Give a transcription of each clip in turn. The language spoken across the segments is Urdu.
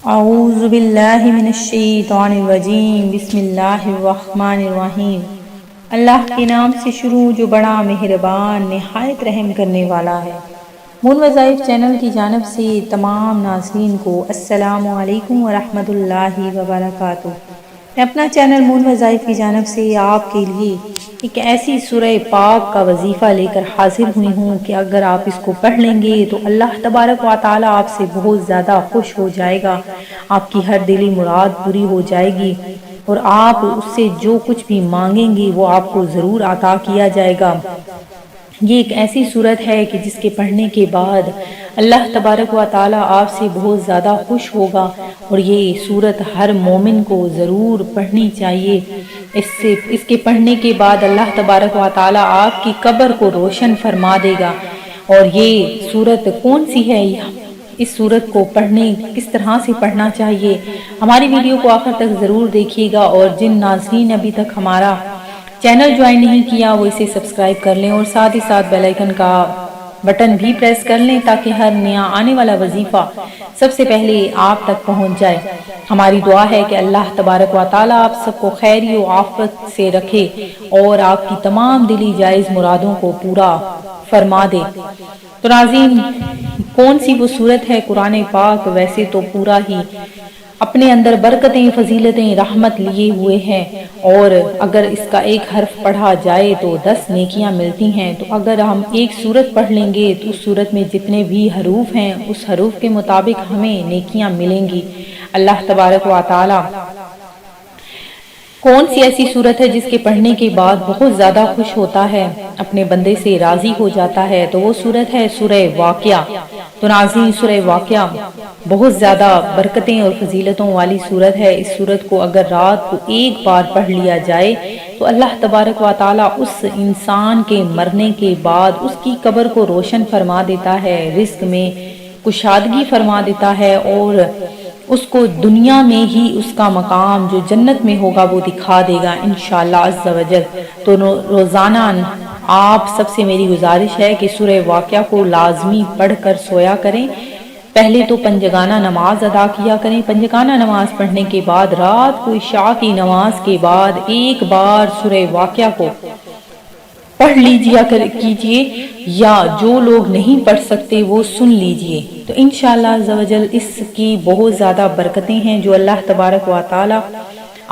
اعوذ باللہ من الشیطان الرجیم بسم اللہ الرحمن الرحیم۔ اللہ کے نام سے شروع جو بڑا مہربان نہایت رحم کرنے والا ہے۔ مون وظائف چینل کی جانب سے تمام ناظرین کو السلام علیکم ورحمۃ اللہ وبرکاتہ۔ میں اپنا چینل مون وظائف کی جانب سے آپ کے لیے ایک ایسی سورہ پاک کا وظیفہ لے کر حاضر ہوئی ہوں کہ اگر آپ اس کو پڑھ لیں گے تو اللہ تبارک و تعالی آپ سے بہت زیادہ خوش ہو جائے گا، آپ کی ہر دلی مراد پوری ہو جائے گی اور آپ اس سے جو کچھ بھی مانگیں گے وہ آپ کو ضرور عطا کیا جائے گا۔ یہ ایک ایسی صورت ہے کہ جس کے پڑھنے کے بعد اللہ تبارک و تعالی آپ سے بہت زیادہ خوش ہوگا، اور یہ صورت ہر مومن کو ضرور پڑھنی چاہیے۔ اس کے پڑھنے کے بعد اللہ تبارک و تعالی آپ کی قبر کو روشن فرما دے گا۔ اور یہ صورت کون سی ہے، اس صورت کو پڑھنے کس طرح سے پڑھنا چاہیے، ہماری ویڈیو کو آخر تک ضرور دیکھیے گا۔ اور جن ناظرین ابھی تک ہمارا چینل جوائن نہیں کیا وہ اسے سبسکرائب کر لیں اور ساتھ ہی ساتھ بیل آئیکن کا بٹن بھی پریس کر لیں تاکہ ہر نیا آنے والا وظیفہ سب سے پہلے آپ تک پہنچ جائے۔ ہماری دعا ہے کہ اللہ تبارک و تعالی آپ سب کو خیری و عافیت سے رکھے اور آپ کی تمام دلی جائز مرادوں کو پورا فرما دے۔ تو ناظرین، کون سی وہ صورت ہے؟ قرآن پاک ویسے تو پورا ہی اپنے اندر برکتیں، فضیلتیں، رحمت لیے ہوئے ہیں، اور اگر اس کا ایک حرف پڑھا جائے تو 10 نیکیاں ملتی ہیں۔ تو اگر ہم ایک سورت پڑھ لیں گے تو اس سورت میں جتنے بھی حروف ہیں اس حروف کے مطابق ہمیں نیکیاں ملیں گی۔ اللہ تبارک و تعالی کون سی ایسی صورت ہے جس کے پڑھنے کے بعد بہت زیادہ خوش ہوتا ہے، اپنے بندے سے راضی ہو جاتا ہے؟ تو وہ صورت ہے سورہ واقعہ۔ تو ناظرین، سورہ واقعہ بہت زیادہ برکتیں اور فضیلتوں والی صورت ہے۔ اس صورت کو اگر رات کو ایک بار پڑھ لیا جائے تو اللہ تبارک و تعالی اس انسان کے مرنے کے بعد اس کی قبر کو روشن فرما دیتا ہے، رزق میں کشادگی فرما دیتا ہے، اور اس کو دنیا میں ہی اس کا مقام جو جنت میں ہوگا وہ دکھا دے گا انشاءاللہ عز و جل۔ تو روزانہ آپ سب سے میری گزارش ہے کہ سورہ واقعہ کو لازمی پڑھ کر سویا کریں۔ پہلے تو پنجگانہ نماز ادا کیا کریں، پنجگانہ نماز پڑھنے کے بعد رات کو عشاء کی نماز کے بعد ایک بار سورہ واقعہ کو پڑھ کیجئے، یا جو لوگ نہیں پڑھ سکتے وہ سن لیجئے۔ تو انشاءاللہ عز و جل اس کی بہت زیادہ برکتیں ہیں جو اللہ تبارک و تعالی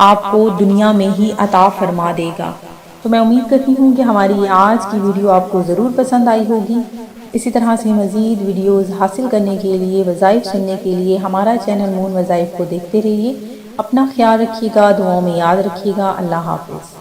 آپ کو دنیا میں ہی عطا فرما دے گا۔ تو میں امید کرتی ہوں کہ ہماری آج کی ویڈیو آپ کو ضرور پسند آئی ہوگی۔ اسی طرح سے مزید ویڈیوز حاصل کرنے کے لیے، وظائف سننے کے لیے ہمارا چینل مون وظائف کو دیکھتے رہیے۔ اپنا خیال رکھیے گا، دعاؤں میں یاد رکھیے گا۔ اللہ حافظ۔